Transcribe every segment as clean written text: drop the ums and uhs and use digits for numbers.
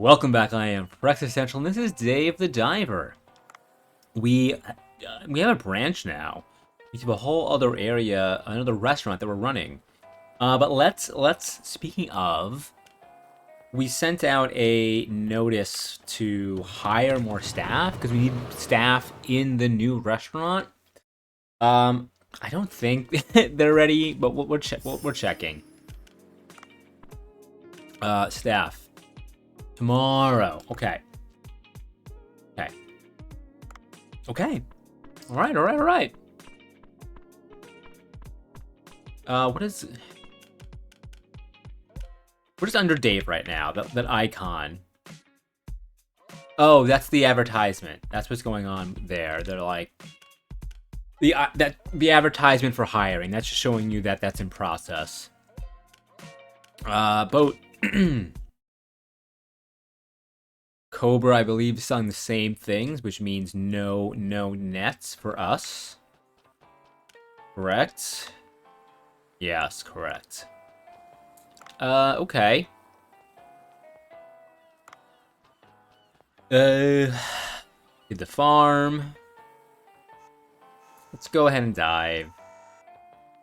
Welcome back. I am Breakfast Central, and this is Dave the Diver. We have a branch now. We have a whole other area, another restaurant that we're running. But let's speaking of, we sent out a notice to hire more staff because we need staff in the new restaurant. I don't think they're ready, but we're checking. Staff. Tomorrow. Okay. Okay. Alright. What is under Dave right now? That icon. Oh, that's the advertisement. That's what's going on there. They're like the advertisement for hiring. That's just showing you that that's in process. Boat. Cobra, I believe, is selling the same things, which means no nets for us. Correct? Yes, correct. Okay. Did the farm. Let's go ahead and dive.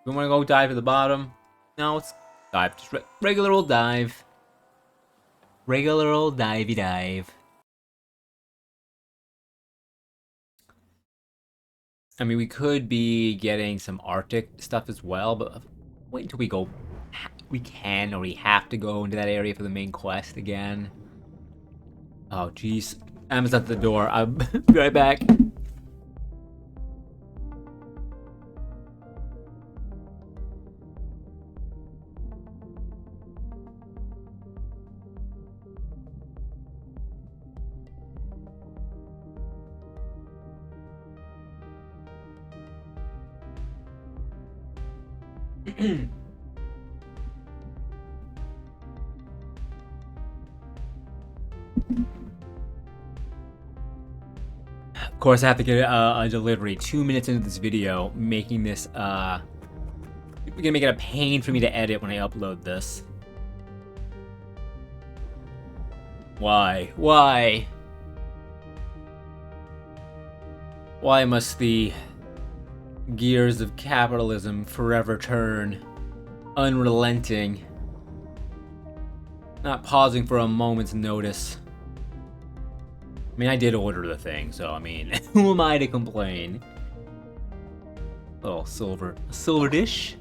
We want to go dive at the bottom? No, let's dive. Just regular old dive. Regular old divey dive. I mean, we could be getting some Arctic stuff as well, but wait until we go. We can or we have to go into that area for the main quest again. Oh, jeez. Emma's at the door. I'll be right back. Of course, I have to get a delivery 2 minutes into this video, making this, we're gonna make it a pain for me to edit when I upload this. Why? Why must the gears of capitalism forever turn, unrelenting, not pausing for a moment's notice? I mean, I did order the thing, so I mean, who am I to complain? Little silver dish.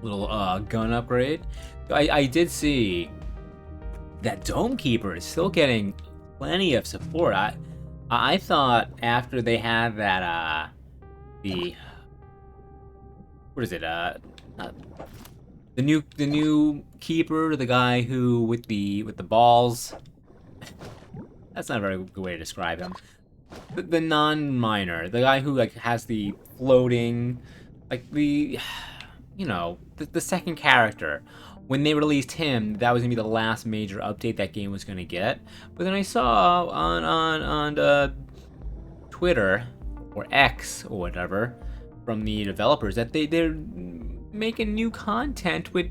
Little gun upgrade. I did see that Dome Keeper is still getting plenty of support. I thought after they had that what is it? The new keeper, the guy who with the balls. That's not a very good way to describe him. The non-miner, the guy who like has the floating, like the second character. When they released him, that was gonna be the last major update that game was gonna get. But then I saw on Twitter or X or whatever from the developers that they're making new content with.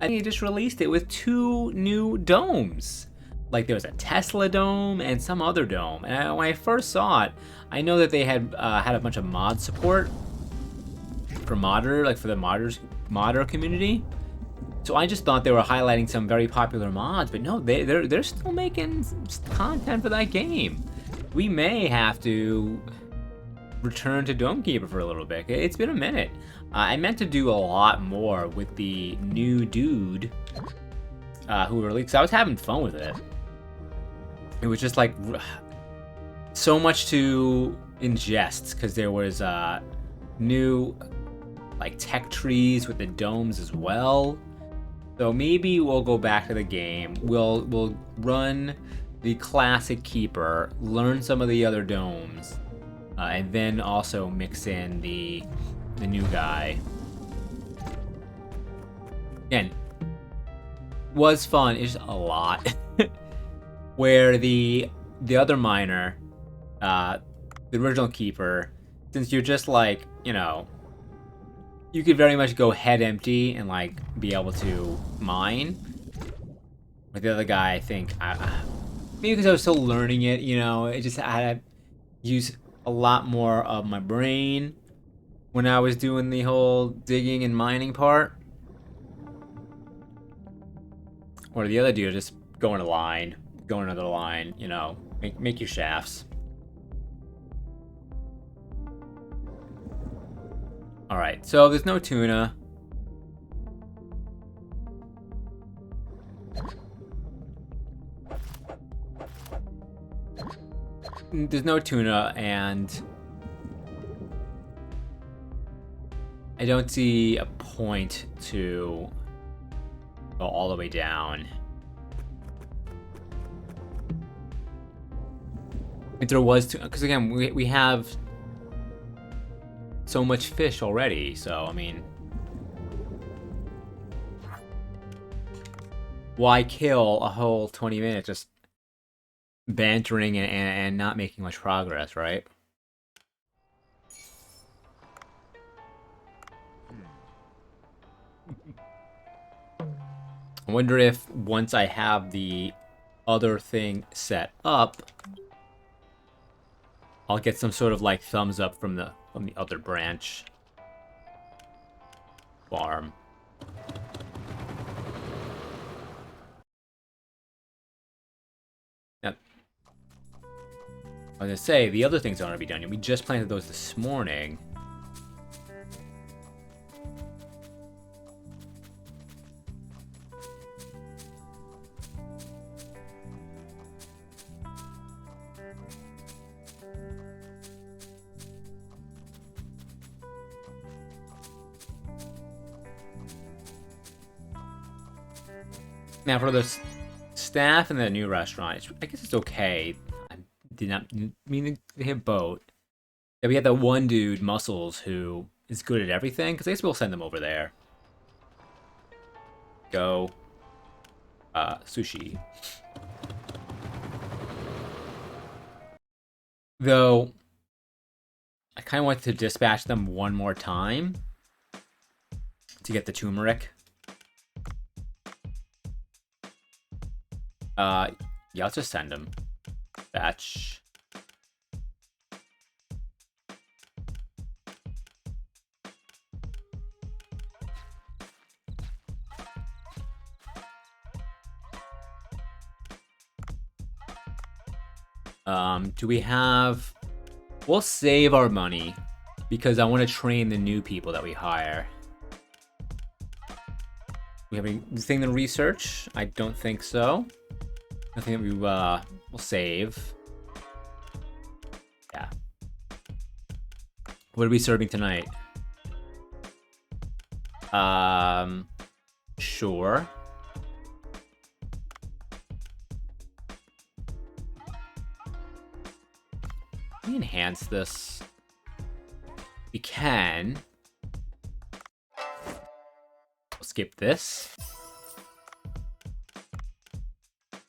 I think they just released it with 2 new domes. Like there was a Tesla dome and some other dome. And when I first saw it, I know that they had had a bunch of mod support for modder, like for the modder community. So I just thought they were highlighting some very popular mods, but no, they're still making content for that game. We may have to return to Dome Keeper for a little bit. It's been a minute. I meant to do a lot more with the new dude who released. I was having fun with it. It was just like so much to ingest because there was new like tech trees with the domes as well. So maybe we'll go back to the game. We'll run the classic keeper, learn some of the other domes, and then also mix in the new guy. Again, was fun. It's just a lot. Where the other miner, the original keeper, since you're just like, you could very much go head empty and like be able to mine. With the other guy, I think maybe because I was still learning it, you know, it just I had to use a lot more of my brain when I was doing the whole digging and mining part. Or the other dude just go in a line, go another line, you know, make your shafts. All right, so there's no tuna. There's no tuna, and I don't see a point to go all the way down. If there was tuna, because again, we have so much fish already, so I mean, why kill a whole 20 minutes just bantering and not making much progress, right? I wonder if once I have the other thing set up, I'll get some sort of like thumbs up from the other branch farm. Now, I was gonna say the other things aren't gonna be done yet. We just planted those this morning. Now for the staff in the new restaurant, I guess it's okay. I did not mean to hit boat. Yeah, we had that one dude, Muscles, who is good at everything. Because I guess we'll send them over there. Go. Sushi. Though, I kind of want to dispatch them one more time to get the turmeric. Yeah, let's just send him. Batch. Do we have... We'll save our money because I want to train the new people that we hire. We have anything to research? I don't think so. I think we will save. Yeah. What are we serving tonight? Sure. Can we enhance this? We can. We'll skip this.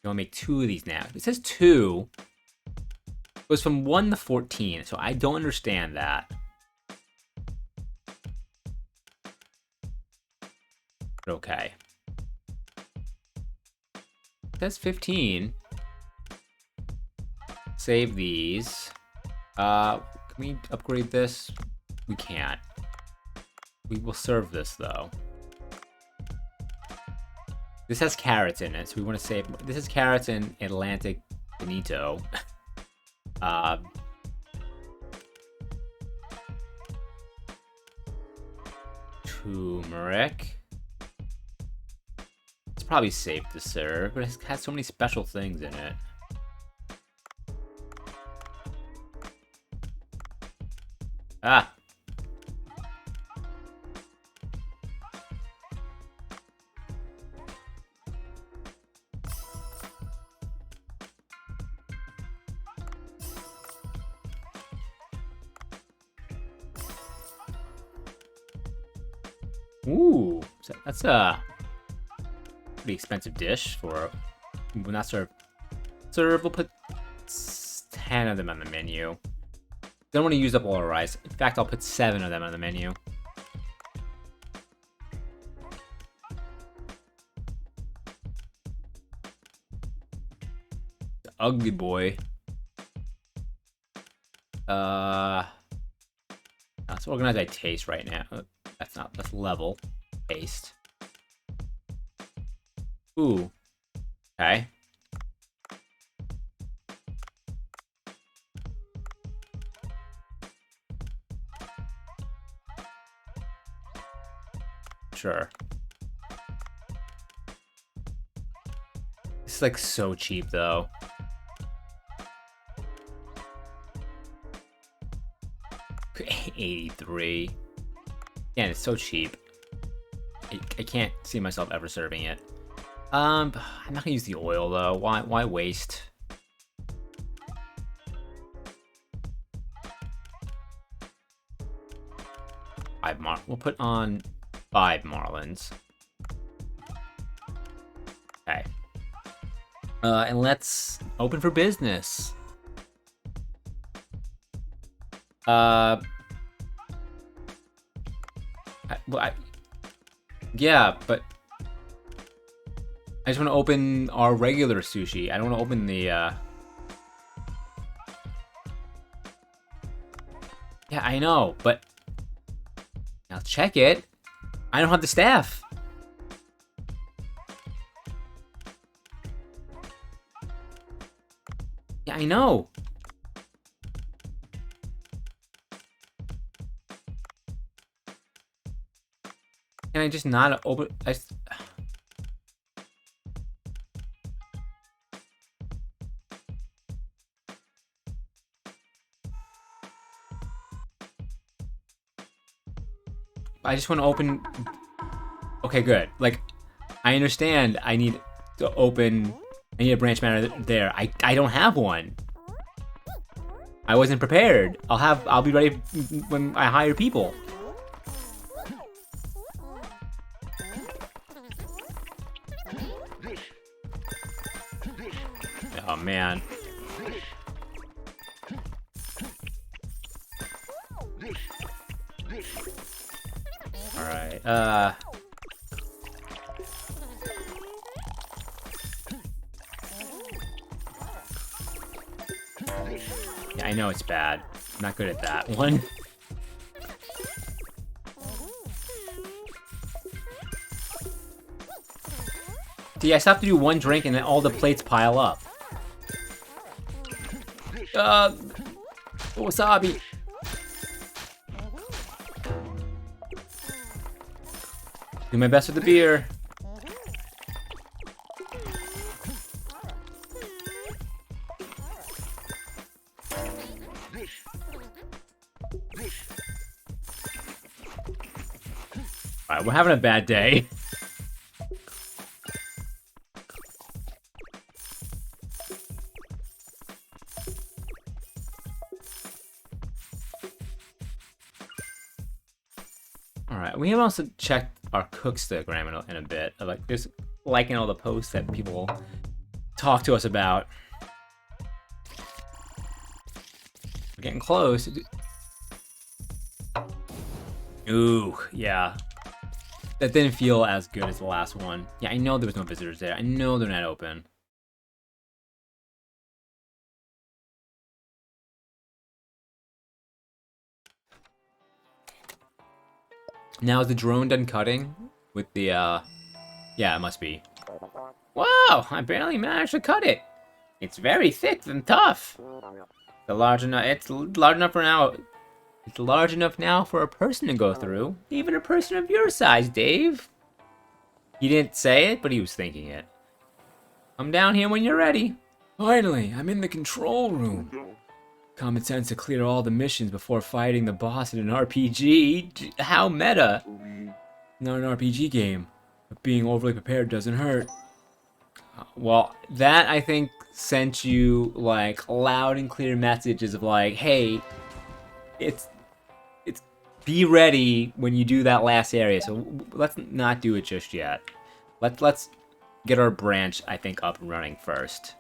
You want to make 2 of these now. It says 2. It goes from 1 to 14, so I don't understand that. But okay. It says 15. Save these. Can we upgrade this? We can't. We will serve this, though. This has carrots in it, so we want to save... This is carrots in Atlantic Bonito. Turmeric. It's probably safe to serve, but it has so many special things in it. Ah! Ooh, that's a pretty expensive dish for. We'll not serve. Serve. We'll put 10 of them on the menu. Don't want to use up all our rice. In fact, I'll put 7 of them on the menu. ugly boy. Let's organize by taste right now. That's level. Taste. Ooh. Okay. Sure. This is like so cheap though. $83. Yeah, it's so cheap. I can't see myself ever serving it. I'm not gonna use the oil though. Why waste? We'll put on 5 marlins. Okay. And let's open for business. Yeah, but I just want to open our regular sushi. I don't want to open the, Yeah, I know, but I'll check it. I don't have the staff. Yeah, I know. Can I just not open? I just want to open. Okay, good. Like, I understand. I need to open. I need a branch manager there. I don't have one. I wasn't prepared. I'll be ready when I hire people. Oh man. All right. Yeah, I know it's bad. I'm not good at that one. See, I still have to do one drink and then all the plates pile up. Wasabi. Do my best with the beer. Alright, we're having a bad day. Alright, we have also checked our Cookstagram in a bit. Like, just liking all the posts that people talk to us about. We're getting close. Ooh, yeah. That didn't feel as good as the last one. Yeah, I know there was no visitors there. I know they're not open. Now is the drone done cutting? With the, Yeah, it must be. Wow, I barely managed to cut it. It's very thick and tough. It's large enough for now. It's large enough now for a person to go through. Even a person of your size, Dave. He didn't say it, but he was thinking it. Come down here when you're ready. Finally, I'm in the control room. Common sense to clear all the missions before fighting the boss in an RPG. How meta. Not an RPG game, but being overly prepared doesn't hurt. Well, that I think sent you like loud and clear messages of like, hey, it's be ready when you do that last area. So let's not do it just yet. Let's get our branch, I think, up and running first.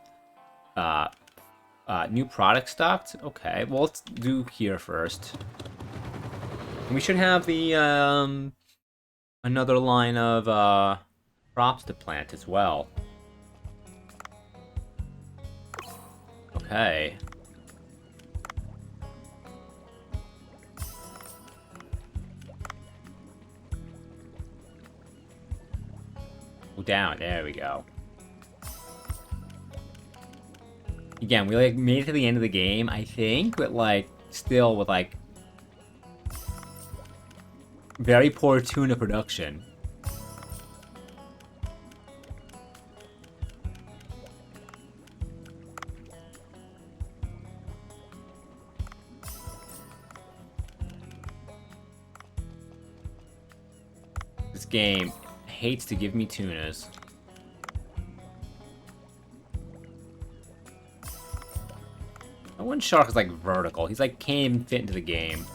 New product stocked. Okay, well let's do here first. And we should have the another line of crops to plant as well. Okay. Down. There we go. Again, we like made it to the end of the game, I think, but like still with like very poor tuna production. This game hates to give me tunas. That one shark is like vertical. He's like can't even fit into the game.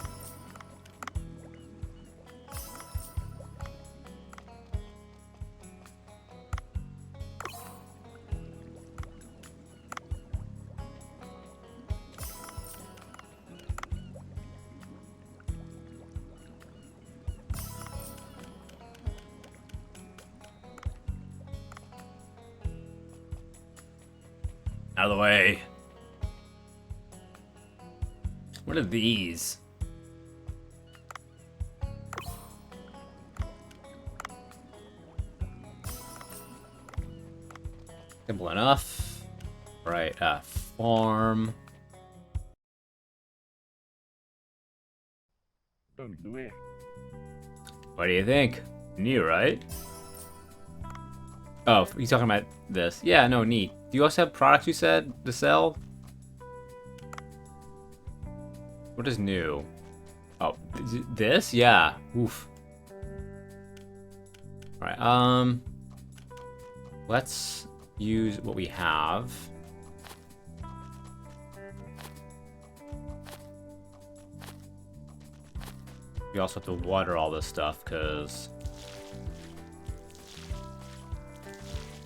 Out of the way. What are these? Simple enough. Right, farm. Don't do it. What do you think? New, right? Oh, you talking about this? Yeah, no, neat. Do you also have products you said to sell? What is new? Oh, this? Yeah. Oof. Alright, let's use what we have. We also have to water all this stuff, because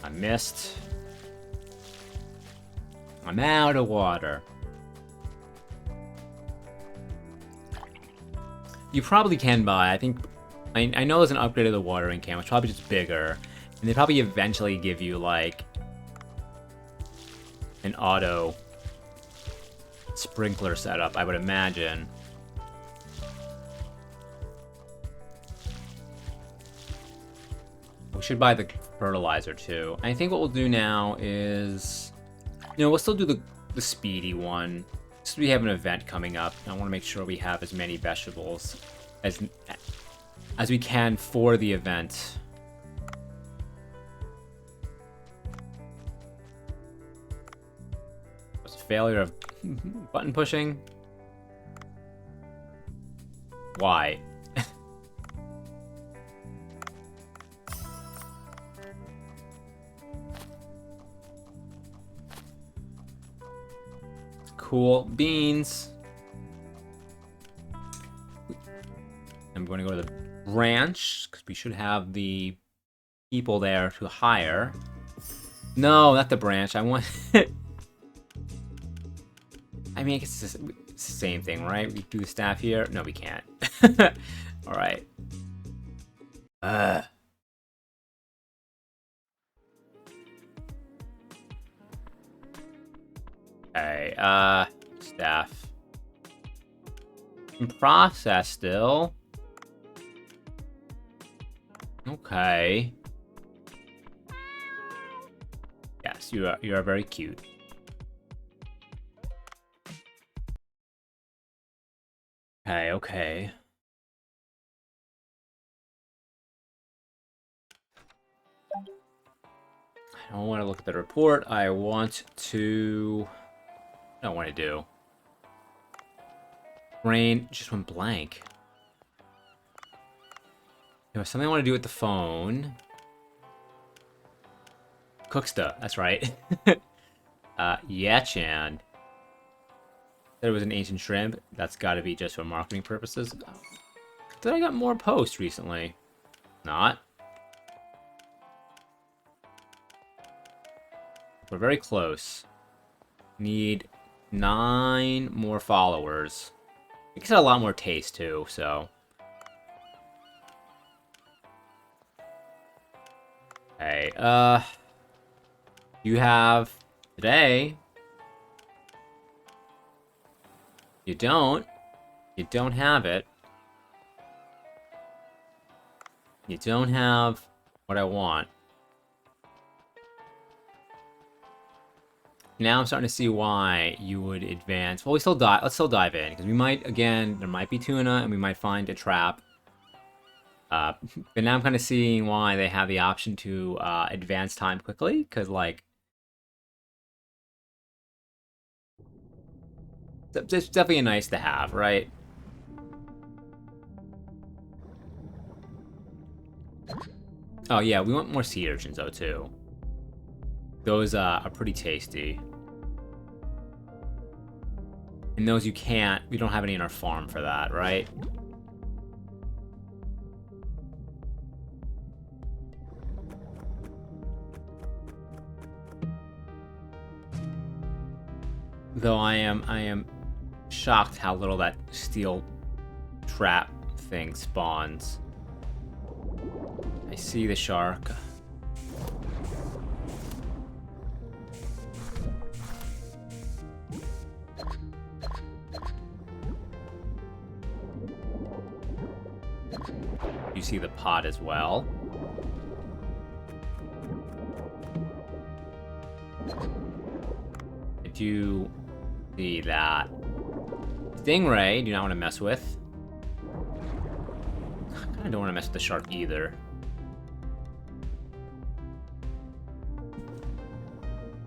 I missed. I'm out of water. You probably can buy, I know there's an upgrade of the watering can, which is probably just bigger. And they probably eventually give you, like, an auto sprinkler setup, I would imagine. We should buy the fertilizer, too. I think what we'll do now is... You know, we'll still do the speedy one. Just we have an event coming up. I want to make sure we have as many vegetables as we can for the event. What's failure of button pushing? Why? Cool beans. I'm going to go to the branch because we should have the people there to hire. No, not the branch. I want. I mean, I guess it's the same thing, right? We do the staff here. No, we can't. All right. Okay, staff. In process still. Okay. Yes, you are very cute. Okay. I don't want to look at the report. I want to... I don't want to do. Brain just went blank. There was something I want to do with the phone. Cooksta, that's right. Yeah, Chan. There was an ancient shrimp. That's got to be just for marketing purposes. Did I got more posts recently? Not. We're very close. Need 9 more followers. I guess a lot more taste too, so. Okay, you have today You don't. You don't have it. You don't have what I want. Now I'm starting to see why you would advance. Well, let's still dive in, because we might, again, there might be tuna, and we might find a trap. But now I'm kind of seeing why they have the option to advance time quickly, because, like, it's definitely a nice to have, right? Oh yeah, we want more sea urchins though too. Those are pretty tasty. And those we don't have any in our farm for that, right? Though I am shocked how little that steel trap thing spawns. I see the shark. You see the pot as well. I do see that. Stingray, do not want to mess with. I kind of don't want to mess with the shark either.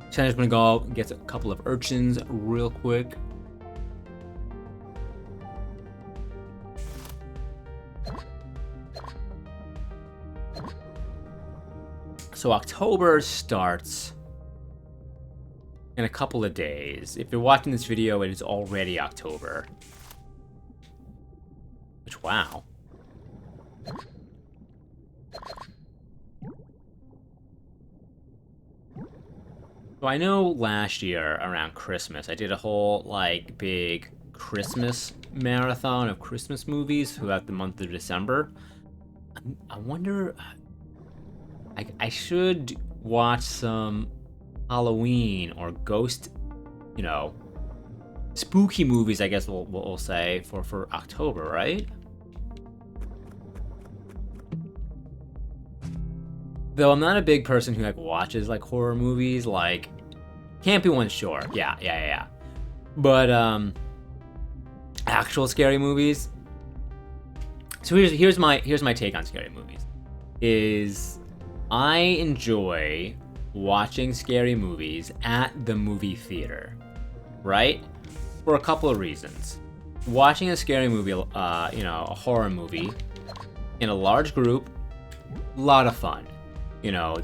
So I'm just gonna go out and get a couple of urchins real quick. So October starts in a couple of days. If you're watching this video, it is already October. Which, wow. So I know last year around Christmas, I did a whole, like, big Christmas marathon of Christmas movies throughout the month of December. I wonder... I should watch some Halloween or ghost, you know, spooky movies, I guess we'll say, for October, right? Though I'm not a big person who, like, watches, like, horror movies, like, Campy Ones, sure. Yeah. But, actual scary movies. So here's my take on scary movies. Is I enjoy watching scary movies at the movie theater, right? For a couple of reasons. Watching a scary movie, you know, a horror movie, in a large group, a lot of fun. You know,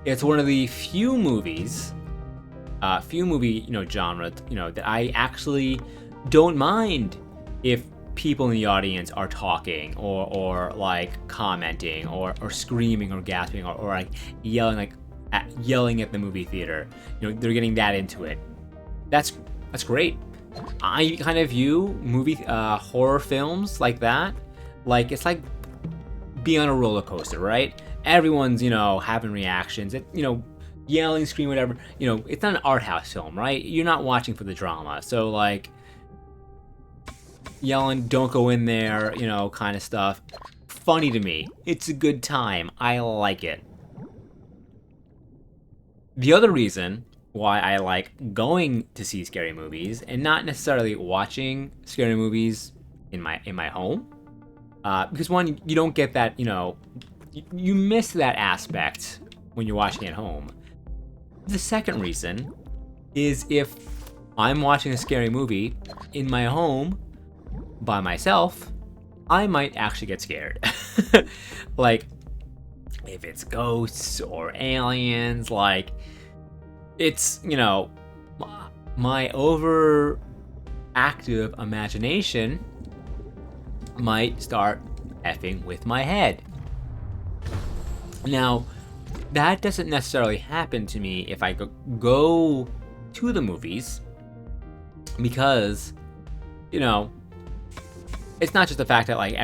it's one of the few movie, you know, genre, you know, that I actually don't mind if people in the audience are talking or like commenting or screaming or gasping or like yelling at the movie theater. You know, they're getting that into it. That's great. I kind of view horror films like that, like it's like being on a roller coaster, right? Everyone's, you know, having reactions, you know, yelling, screaming, whatever. You know, it's not an art house film, right? You're not watching for the drama. So like yelling, don't go in there, you know, kind of stuff. Funny to me. It's a good time. I like it. The other reason why I like going to see scary movies and not necessarily watching scary movies in my home, because one, you don't get that, you know, you miss that aspect when you're watching at home. The second reason is if I'm watching a scary movie in my home by myself, I might actually get scared. Like, if it's ghosts or aliens, like, it's, you know, my overactive imagination might start effing with my head. Now, that doesn't necessarily happen to me if I go to the movies, because, you know, it's not just the fact that, like,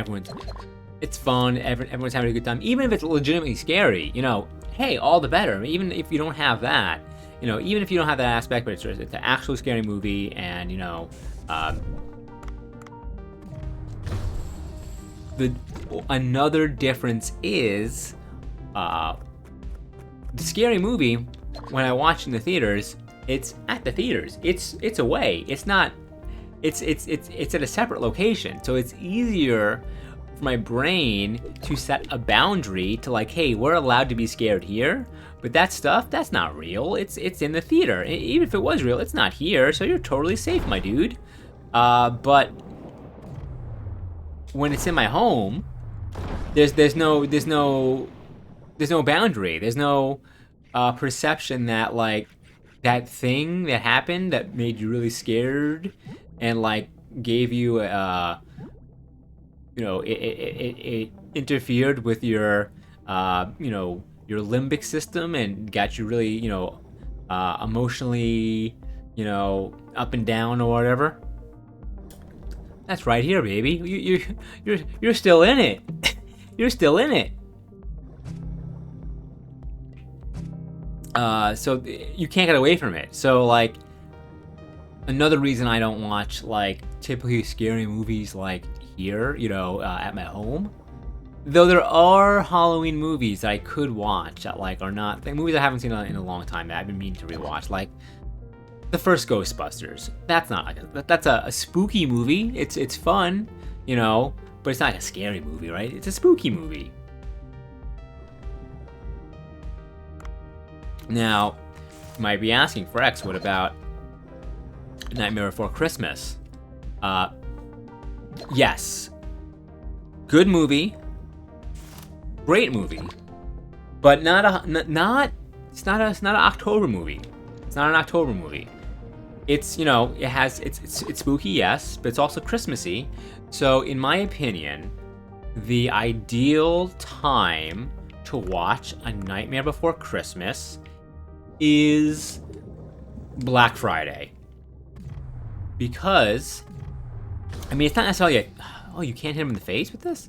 it's fun, everyone's having a good time, even if it's legitimately scary, you know, hey, all the better. Even if you don't have that, you know, even if you don't have that aspect, but it's an actual scary movie, and you know, another difference is, the scary movie, when I watch in the theaters, it's at the theaters. It's away. It's not. It's at a separate location, so it's easier for my brain to set a boundary to like, hey, we're allowed to be scared here, but that stuff, that's not real. It's in the theater. Even if it was real, it's not here, so you're totally safe, my dude. But when it's in my home, there's no boundary. There's no perception that like that thing that happened that made you really scared and like gave you you know, it interfered with your you know, your limbic system and got you really, you know, emotionally, you know, up and down or whatever. That's right here, baby. You're still in it. You're still in it. So you can't get away from it. So like, another reason I don't watch like typically scary movies like here, you know, at my home. Though there are Halloween movies that I could watch that like are not movies I haven't seen in a long time that I've been meaning to rewatch, like the first Ghostbusters. That's not like that's a spooky movie. It's fun, you know, but it's not like a scary movie, right? It's a spooky movie. Now, you might be asking, Frex, what about Nightmare Before Christmas? Yes. Good movie. Great movie. But it's not an October movie. It's not an October movie. It's, you know, it's spooky, yes, but it's also Christmassy. So in my opinion, the ideal time to watch A Nightmare Before Christmas is Black Friday. Because, I mean, it's not necessarily oh, you can't hit him in the face with this?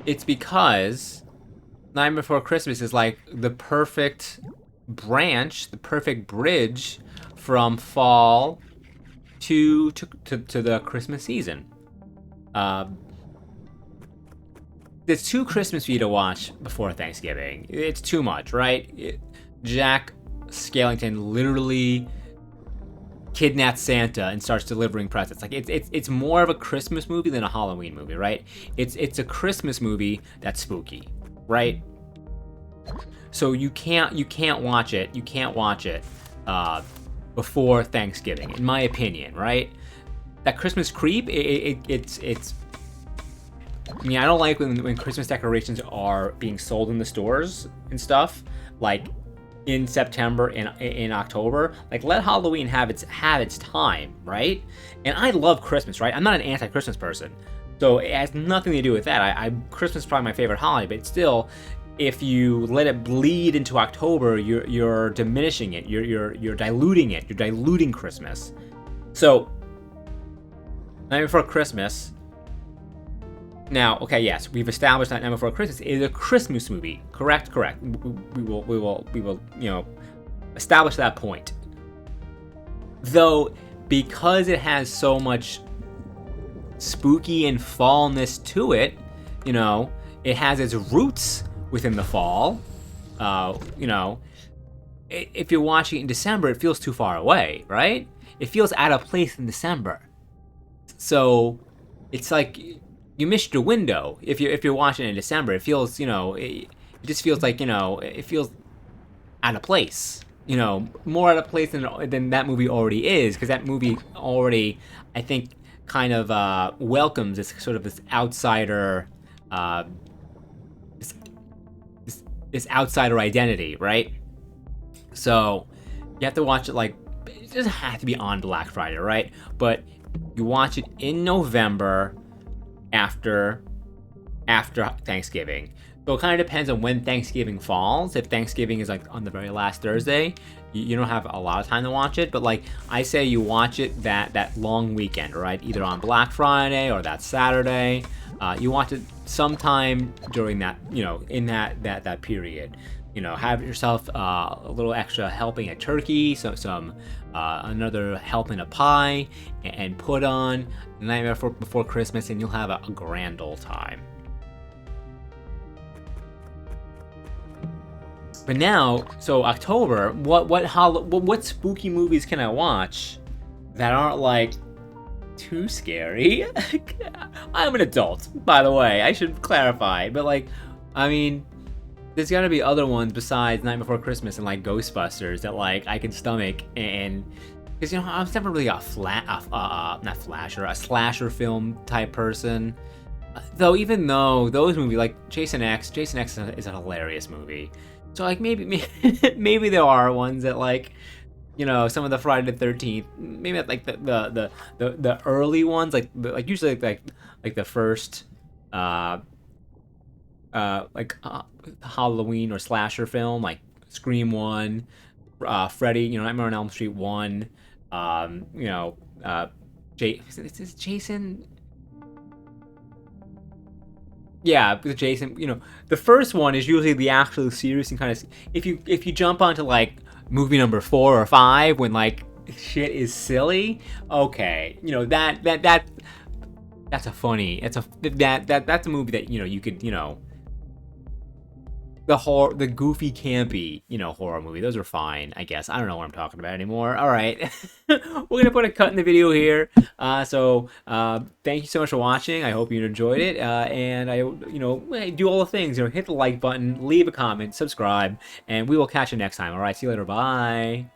It's because Nightmare Before Christmas is like the perfect branch, the perfect bridge from fall to the Christmas season. There's 2 Christmas for you to watch before Thanksgiving. It's too much, right? Jack Skellington literally kidnaps Santa and starts delivering presents. Like it's more of a Christmas movie than a Halloween movie, right? It's a Christmas movie that's spooky, right? So you can't watch it. You can't watch it before Thanksgiving, in my opinion, right? That Christmas creep, it's. I mean, I don't like when Christmas decorations are being sold in the stores and stuff, like in September and in October. Like, let Halloween have its time, right? And I love Christmas, right? I'm not an anti-Christmas person, so it has nothing to do with that. Christmas is probably my favorite holiday, but still, if you let it bleed into October, you're diminishing it. You're diluting it. You're diluting Christmas. So, Night Before Christmas. Now, okay, yes, we've established that Night Before Christmas is a Christmas movie. Correct. We will, you know, establish that point. Though, because it has so much spooky and fallness to it, you know, it has its roots within the fall. You know, if you're watching it in December, it feels too far away, right? It feels out of place in December. So, it's like you missed your window. If you're watching it in December, it feels, you know, it just feels like, you know, it feels out of place. You know, more out of place than that movie already is, because that movie already, I think, kind of welcomes this sort of this outsider, this outsider identity, right? So you have to watch it like, it doesn't have to be on Black Friday, right? But you watch it in November after Thanksgiving. So it kind of depends on when Thanksgiving falls. If Thanksgiving is like on the very last Thursday, you don't have a lot of time to watch it. But like I say, you watch it that long weekend, right? Either on Black Friday or that Saturday. You watch it sometime during that, in that period. Have yourself a little extra helping of turkey, some another helping of pie, and put on The Nightmare Before Christmas, and you'll have a grand old time. But now, so October, what spooky movies can I watch that aren't like too scary? I'm an adult, by the way. I should clarify, but like, I mean, there's gotta be other ones besides Night Before Christmas and like Ghostbusters that like I can stomach, and because I was never really a slasher film type person. Though even though those movies like Jason X is a hilarious movie. So like maybe there are ones that like, some of the Friday the 13th, maybe like the early ones, like usually like the first Halloween or slasher film, like Scream 1, Freddy, Nightmare on Elm Street 1, is Jason? Yeah, with Jason, the first one is usually the actual serious and kind of, if you jump onto like movie number 4 or 5 when like shit is silly, okay, that's a funny, that's a movie that you could, the goofy campy horror movie, those are fine, I guess. I don't know what I'm talking about anymore. All right. We're gonna put a cut in the video here, so thank you so much for watching. I hope you enjoyed it, and I do all the things, hit the like button, leave a comment, subscribe, and we will catch you next time. All right, see you later. Bye.